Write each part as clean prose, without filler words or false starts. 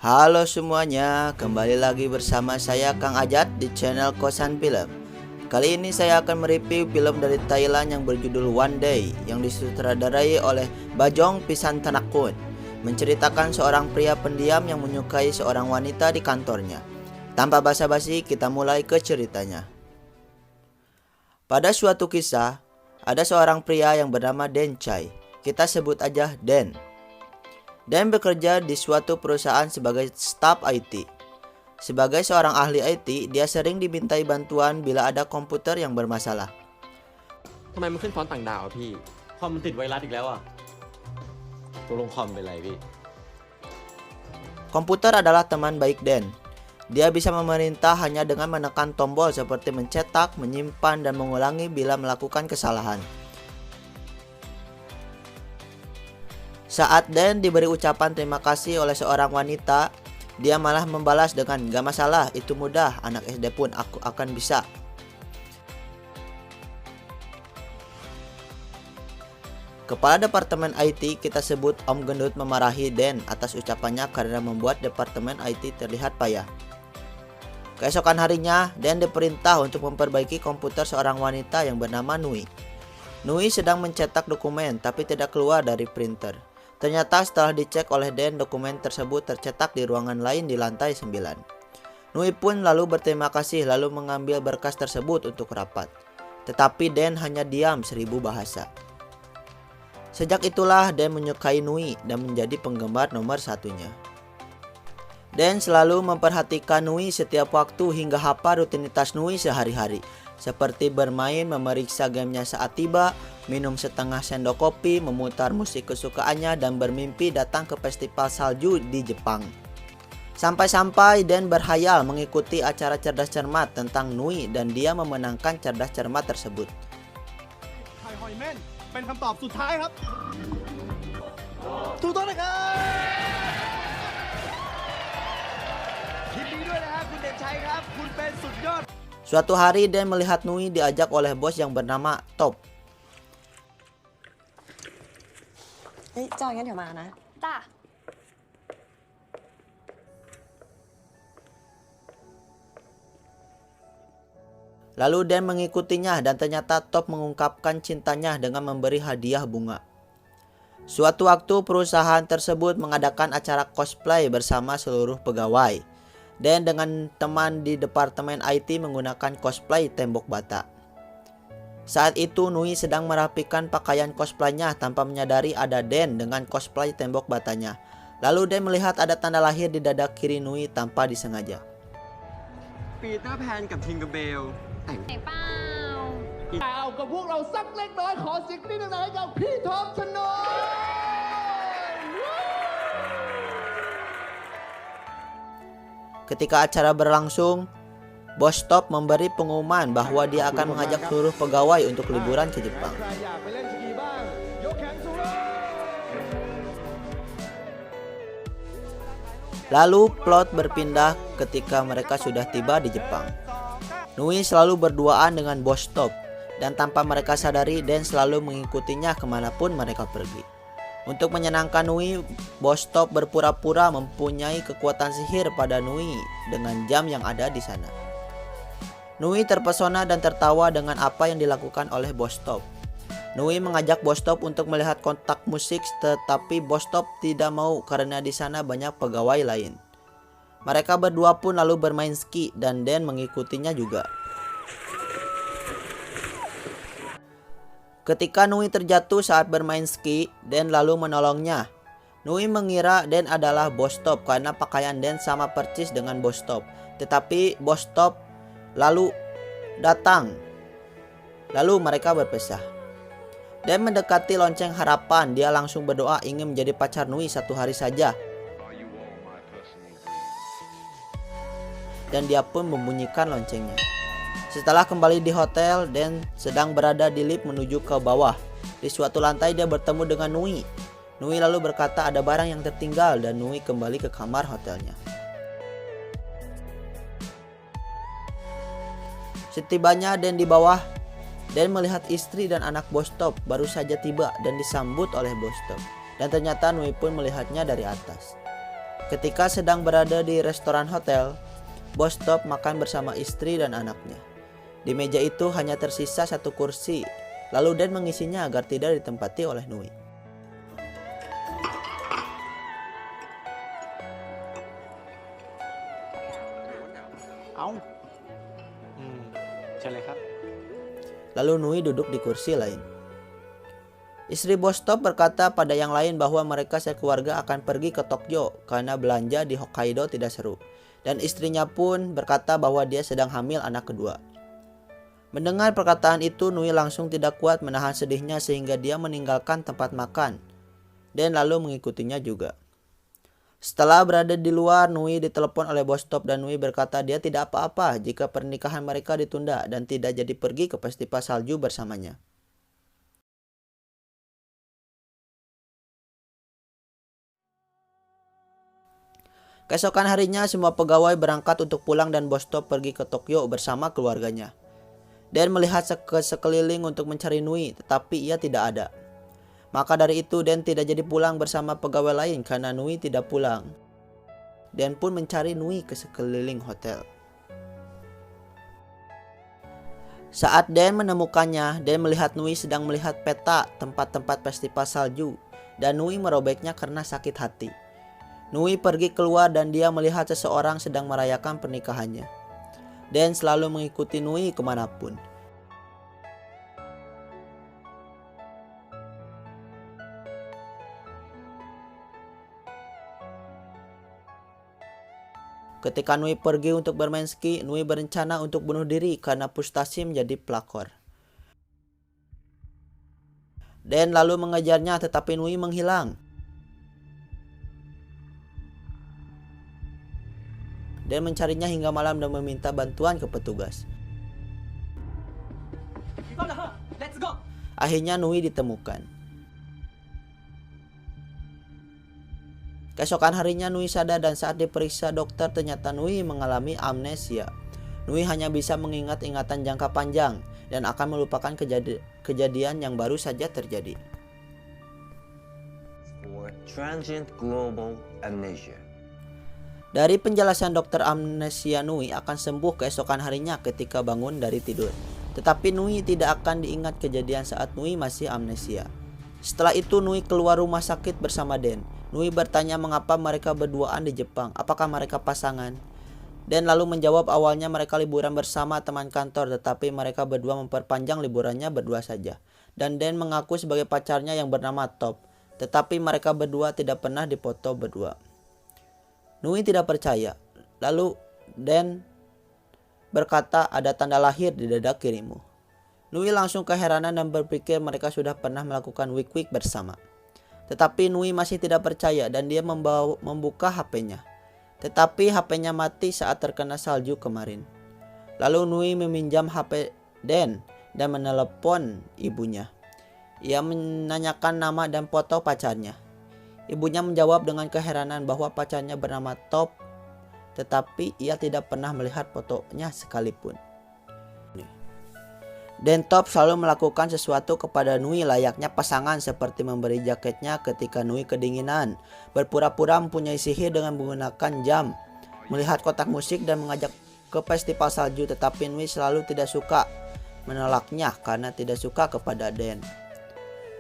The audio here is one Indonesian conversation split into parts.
Halo semuanya, kembali lagi bersama saya Kang Ajat di channel Kosan Film. Kali ini saya akan mereview film dari Thailand yang berjudul One Day yang disutradarai oleh Bajong Pisantanakun, menceritakan seorang pria pendiam yang menyukai seorang wanita di kantornya. Tanpa basa-basi, kita mulai ke ceritanya. Pada suatu kisah, ada seorang pria yang bernama Den Chai. Kita sebut aja Den. Dan bekerja di suatu perusahaan sebagai staf IT. Sebagai seorang ahli IT, dia sering dimintai bantuan bila ada komputer yang bermasalah. ทำไมมันขึ้นฟอนต์ต่างดาวอะพี่คอมมันติดไวรัสอีกแล้วอ่ะตกลงคอมเป็นไรพี่ Komputer adalah teman baik Den. Dia bisa memerintah hanya dengan menekan tombol seperti mencetak, menyimpan, dan mengulangi bila melakukan kesalahan. Saat Den diberi ucapan terima kasih oleh seorang wanita, dia malah membalas dengan "Gak masalah, itu mudah, anak SD pun aku akan bisa." Kepala Departemen IT kita sebut Om Gendut memarahi Den atas ucapannya karena membuat Departemen IT terlihat payah. Keesokan harinya, Den diperintah untuk memperbaiki komputer seorang wanita yang bernama Nui. Nui sedang mencetak dokumen tapi tidak keluar dari printer. Ternyata setelah dicek oleh Den, dokumen tersebut tercetak di ruangan lain di lantai 9. Nui pun lalu berterima kasih lalu mengambil berkas tersebut untuk rapat. Tetapi Den hanya diam 1000 bahasa. Sejak itulah Den menyukai Nui dan menjadi penggemar nomor satunya. Den selalu memperhatikan Nui setiap waktu hingga hafal rutinitas Nui sehari-hari. Seperti bermain, memeriksa gamenya saat tiba, minum setengah sendok kopi, memutar musik kesukaannya, dan bermimpi datang ke festival salju di Jepang. Sampai-sampai Den berhayal mengikuti acara cerdas cermat tentang Nui dan dia memenangkan cerdas cermat tersebut. ไข่หอยเม่นเป็นคำตอบสุดท้ายครับถูกต้องนะครับยินดีด้วยนะฮะคุณเด่นชัยครับคุณเป็นสุดยอด Suatu hari Den melihat Nui diajak oleh bos yang bernama Top. เฮ้ยจอยงั้นเดี๋ยวมานะ จ้า Lalu Den mengikutinya dan ternyata Top mengungkapkan cintanya dengan memberi hadiah bunga. Suatu waktu perusahaan tersebut mengadakan acara cosplay bersama seluruh pegawai. Den dengan teman di Departemen IT menggunakan cosplay tembok bata. Saat itu Nui sedang merapikan pakaian cosplaynya tanpa menyadari ada Den dengan cosplay tembok batanya. Lalu Den melihat ada tanda lahir di dada kiri Nui tanpa disengaja. ปีเตอร์แพนกับทิงเกอร์เบลแต่ง ไหนเปล่า เอากับพวกเราสักเล็กน้อยขอเสียงนิดนึงให้กับพี่ท็อปชนน Ketika acara berlangsung, Bos Top memberi pengumuman bahwa dia akan mengajak seluruh pegawai untuk liburan ke Jepang. ใครอยากไปเล่นสกีบ้างยกแขนสูง Lalu plot berpindah ketika mereka sudah tiba di Jepang. Nui selalu berduaan dengan Bos Top dan tanpa mereka sadari Den selalu mengikutinya kemanapun mereka pergi. Untuk menyenangkan Nui, Bos Top berpura-pura mempunyai kekuatan sihir pada Nui dengan jam yang ada di sana. Nui terpesona dan tertawa dengan apa yang dilakukan oleh Bos Top. Nui mengajak Bos Top untuk melihat kontak musik, tetapi Bos Top tidak mau karena di sana banyak pegawai lain. Mereka berdua pun lalu bermain ski dan Den mengikutinya juga. Ketika Nui terjatuh saat bermain ski, Den lalu menolongnya. Nui mengira Den adalah Bos Top karena pakaian Den sama persis dengan Bos Top. Tetapi Bos Top lalu datang. Lalu mereka berpisah. Den mendekati lonceng harapan. Dia langsung berdoa ingin menjadi pacar Nui satu hari saja. Dan dia pun membunyikan loncengnya. Setelah kembali di hotel, Den sedang berada di lift menuju ke bawah. Di suatu lantai dia bertemu dengan Nui. Nui lalu berkata ada barang yang tertinggal dan Nui kembali ke kamar hotelnya. Setibanya Den di bawah, Den melihat istri dan anak Bos Top baru saja tiba dan disambut oleh Bos Top. Dan ternyata Nui pun melihatnya dari atas. Ketika sedang berada di restoran hotel, Bos Top makan bersama istri dan anaknya. Di meja itu hanya tersisa satu kursi, lalu Dan mengisinya agar tidak ditempati oleh Nui. Lalu Nui duduk di kursi lain. Istri Bos Top berkata pada yang lain bahwa mereka sekeluarga akan pergi ke Tokyo karena belanja di Hokkaido tidak seru. Dan istrinya pun berkata bahwa dia sedang hamil anak kedua. Mendengar perkataan itu, Nui langsung tidak kuat menahan sedihnya sehingga dia meninggalkan tempat makan. Dan lalu mengikutinya juga. Setelah berada di luar, Nui ditelepon oleh Bos Top dan Nui berkata dia tidak apa-apa jika pernikahan mereka ditunda dan tidak jadi pergi ke festival salju bersamanya. Keesokan harinya semua pegawai berangkat untuk pulang dan Bos Top pergi ke Tokyo bersama keluarganya. Dan melihat ke sekeliling untuk mencari Nui, tetapi ia tidak ada. Maka dari itu Dan tidak jadi pulang bersama pegawai lain karena Nui tidak pulang. Dan pun mencari Nui ke sekeliling hotel. Saat Dan menemukannya, Dan melihat Nui sedang melihat peta tempat-tempat festival salju dan Nui merobeknya karena sakit hati. Nui pergi keluar dan dia melihat seseorang sedang merayakan pernikahannya. Dan selalu mengikuti Nui kemanapun. Ketika Nui pergi untuk bermain ski, Nui berencana untuk bunuh diri karena frustasi menjadi pelakor. Dan lalu mengejarnya tetapi Nui menghilang. Dan mencarinya hingga malam dan meminta bantuan ke petugas. Akhirnya Nui ditemukan. Keesokan harinya Nui sadar dan saat diperiksa dokter ternyata Nui mengalami amnesia. Nui hanya bisa mengingat ingatan jangka panjang dan akan melupakan kejadian yang baru saja terjadi. For transient global amnesia. Dari penjelasan dokter, amnesia Nui akan sembuh keesokan harinya ketika bangun dari tidur. Tetapi Nui tidak akan diingat kejadian saat Nui masih amnesia. Setelah itu Nui keluar rumah sakit bersama Den. Nui bertanya mengapa mereka berduaan di Jepang, apakah mereka pasangan? Den lalu menjawab awalnya mereka liburan bersama teman kantor, tetapi mereka berdua memperpanjang liburannya berdua saja. Dan Den mengaku sebagai pacarnya yang bernama Top, tetapi mereka berdua tidak pernah dipoto berdua. Nui tidak percaya. Lalu Den berkata ada tanda lahir di dada kirimu. Nui langsung keheranan dan berpikir mereka sudah pernah melakukan wik-wik bersama. Tetapi Nui masih tidak percaya dan dia membuka HP-nya. Tetapi HP-nya mati saat terkena salju kemarin. Lalu Nui meminjam HP Den dan menelepon ibunya. Ia menanyakan nama dan foto pacarnya. Ibunya menjawab dengan keheranan bahwa pacarnya bernama Top, tetapi ia tidak pernah melihat fotonya sekalipun. Dan Top selalu melakukan sesuatu kepada Nui layaknya pasangan seperti memberi jaketnya ketika Nui kedinginan, berpura-pura mempunyai sihir dengan menggunakan jam, melihat kotak musik dan mengajak ke festival salju, tetapi Nui selalu tidak suka, menolaknya karena tidak suka kepada Den.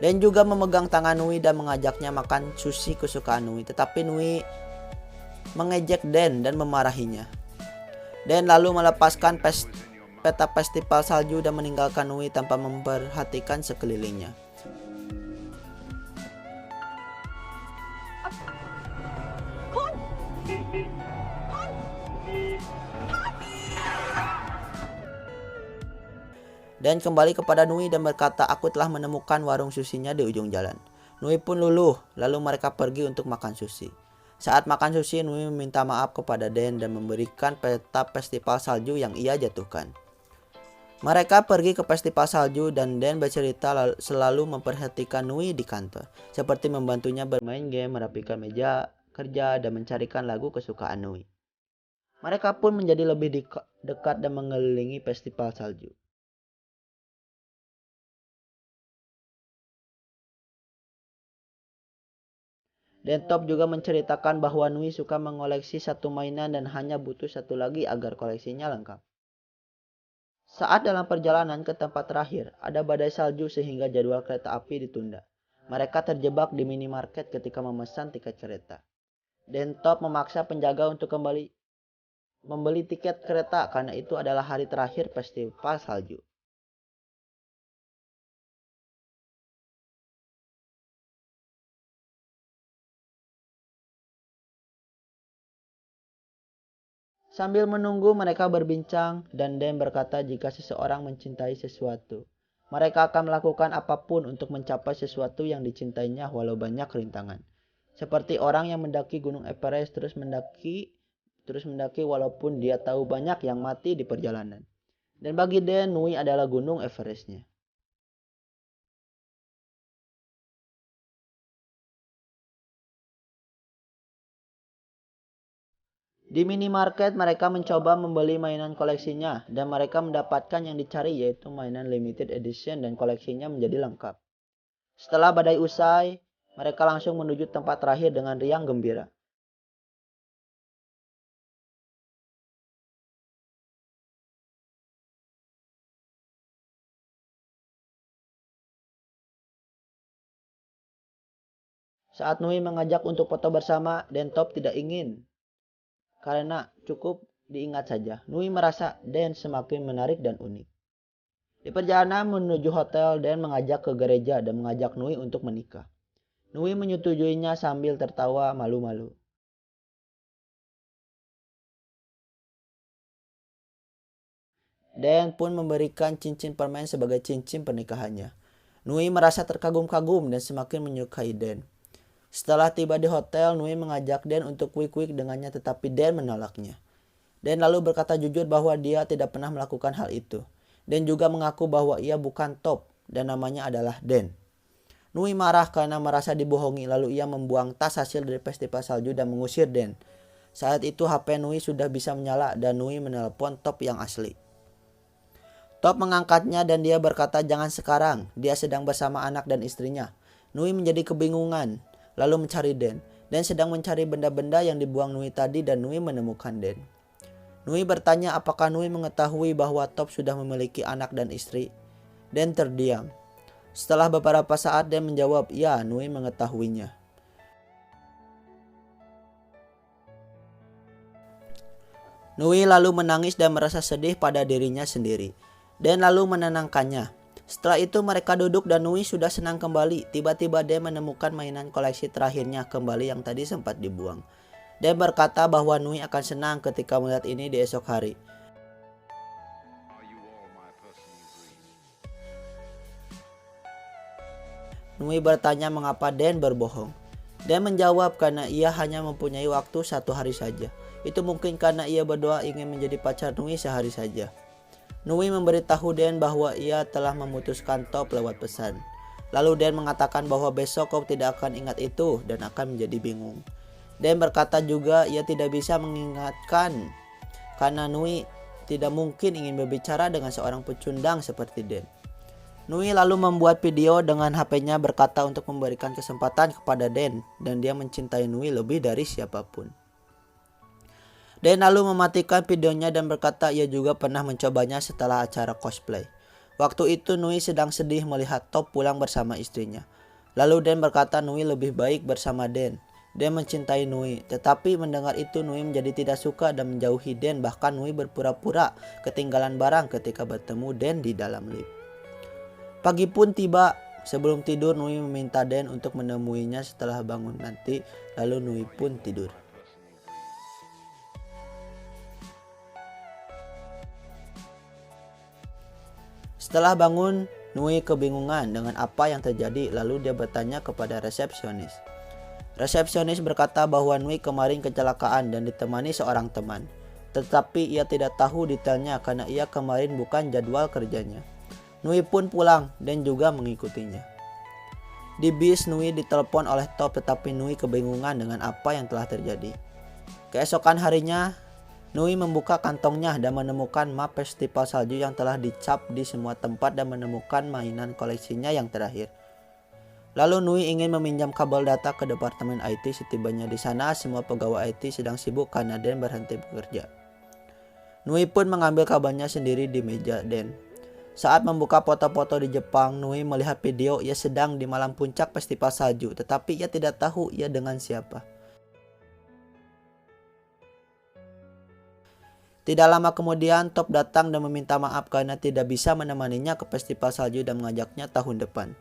Dan juga memegang tangan Nui dan mengajaknya makan sushi kesukaan Nui. Tetapi Nui mengejek Den dan memarahinya. Den lalu melepaskan peta festival salju dan meninggalkan Nui tanpa memperhatikan sekelilingnya. Dan kembali kepada Nui dan berkata, aku telah menemukan warung susinya di ujung jalan. Nui pun luluh, lalu mereka pergi untuk makan sushi. Saat makan sushi, Nui meminta maaf kepada Den dan memberikan peta festival salju yang ia jatuhkan. Mereka pergi ke festival salju dan Den bercerita selalu memperhatikan Nui di kantor. Seperti membantunya bermain game, merapikan meja kerja, dan mencarikan lagu kesukaan Nui. Mereka pun menjadi lebih dekat dan mengelilingi festival salju. Dan Top juga menceritakan bahwa Nui suka mengoleksi satu mainan dan hanya butuh satu lagi agar koleksinya lengkap. Saat dalam perjalanan ke tempat terakhir, ada badai salju sehingga jadwal kereta api ditunda. Mereka terjebak di minimarket ketika memesan tiket kereta. Dan Top memaksa penjaga untuk membeli tiket kereta karena itu adalah hari terakhir festival salju. Sambil menunggu mereka berbincang dan Dan berkata jika seseorang mencintai sesuatu, mereka akan melakukan apapun untuk mencapai sesuatu yang dicintainya walau banyak rintangan. Seperti orang yang mendaki Gunung Everest terus mendaki walaupun dia tahu banyak yang mati di perjalanan. Dan bagi Dan, Nui adalah Gunung Everestnya. Di minimarket mereka mencoba membeli mainan koleksinya dan mereka mendapatkan yang dicari yaitu mainan limited edition dan koleksinya menjadi lengkap. Setelah badai usai, mereka langsung menuju tempat terakhir dengan riang gembira. Saat Nui mengajak untuk foto bersama, Dan Top tidak ingin. Karena cukup diingat saja, Nui merasa Dan semakin menarik dan unik. Di perjalanan menuju hotel, Dan mengajak ke gereja dan mengajak Nui untuk menikah. Nui menyetujuinya sambil tertawa malu-malu. Dan pun memberikan cincin permen sebagai cincin pernikahannya. Nui merasa terkagum-kagum dan semakin menyukai Dan. Setelah tiba di hotel, Nui mengajak Dan untuk quick-quick dengannya tetapi Dan menolaknya. Dan lalu berkata jujur bahwa dia tidak pernah melakukan hal itu. Dan juga mengaku bahwa ia bukan Top dan namanya adalah Dan. Nui marah karena merasa dibohongi lalu ia membuang tas hasil dari festival salju dan mengusir Dan. Saat itu HP Nui sudah bisa menyala dan Nui menelpon Top yang asli. Top mengangkatnya dan dia berkata jangan sekarang, dia sedang bersama anak dan istrinya. Nui menjadi kebingungan. Lalu mencari Dan sedang mencari benda-benda yang dibuang Nui tadi dan Nui menemukan Dan. Nui bertanya apakah Nui mengetahui bahwa Top sudah memiliki anak dan istri. Dan terdiam. Setelah beberapa saat Dan menjawab, ya Nui mengetahuinya. Nui lalu menangis dan merasa sedih pada dirinya sendiri. Dan lalu menenangkannya. Setelah itu mereka duduk dan Nui sudah senang kembali. Tiba-tiba Dan menemukan mainan koleksi terakhirnya kembali yang tadi sempat dibuang. Dan berkata bahwa Nui akan senang ketika melihat ini di esok hari. Nui bertanya mengapa Dan berbohong. Dan menjawab karena ia hanya mempunyai waktu 1 hari saja. Itu mungkin karena ia berdoa ingin menjadi pacar Nui sehari saja. Nui memberitahu Dan bahwa ia telah memutuskan Top lewat pesan. Lalu Dan mengatakan bahwa besok kau tidak akan ingat itu dan akan menjadi bingung. Dan berkata juga ia tidak bisa mengingatkan karena Nui tidak mungkin ingin berbicara dengan seorang pecundang seperti Dan. Nui lalu membuat video dengan HP-nya berkata untuk memberikan kesempatan kepada Dan dan dia mencintai Nui lebih dari siapapun. Dan lalu mematikan videonya dan berkata ia juga pernah mencobanya setelah acara cosplay. Waktu itu Nui sedang sedih melihat Top pulang bersama istrinya. Lalu Dan berkata Nui lebih baik bersama Dan. Dan mencintai Nui, tetapi mendengar itu Nui menjadi tidak suka dan menjauhi Dan. Bahkan Nui berpura-pura ketinggalan barang ketika bertemu Dan di dalam lift. Pagi pun tiba. Sebelum tidur Nui meminta Dan untuk menemuinya setelah bangun nanti. Lalu Nui pun tidur. Setelah bangun, Nui kebingungan dengan apa yang terjadi lalu dia bertanya kepada resepsionis. Resepsionis berkata bahwa Nui kemarin kecelakaan dan ditemani seorang teman. Tetapi ia tidak tahu detailnya karena ia kemarin bukan jadwal kerjanya. Nui pun pulang dan juga mengikutinya. Di bis Nui ditelepon oleh Top tetapi Nui kebingungan dengan apa yang telah terjadi. Keesokan harinya, Nui membuka kantongnya dan menemukan map festival salju yang telah dicap di semua tempat dan menemukan mainan koleksinya yang terakhir. Lalu Nui ingin meminjam kabel data ke departemen IT. Setibanya di sana, semua pegawai IT sedang sibuk karena Dan berhenti bekerja. Nui pun mengambil kabelnya sendiri di meja Dan. Saat membuka foto-foto di Jepang, Nui melihat video ia sedang di malam puncak festival salju, tetapi ia tidak tahu ia dengan siapa. Tidak lama kemudian, Top datang dan meminta maaf karena tidak bisa menemaninya ke festival salju dan mengajaknya tahun depan.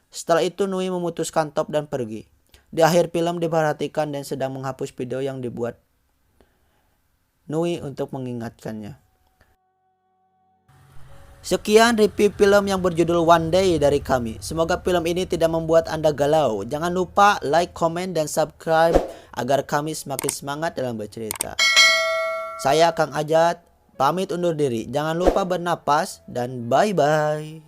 Setelah itu Nui memutuskan Top dan pergi. Di akhir film diperhatikan dan sedang menghapus video yang dibuat Nui untuk mengingatkannya. Sekian review film yang berjudul One Day dari kami. Semoga film ini tidak membuat Anda galau. Jangan lupa like, comment, dan subscribe agar kami semakin semangat dalam bercerita. Saya Kang Ajat, pamit undur diri. Jangan lupa bernapas dan bye-bye.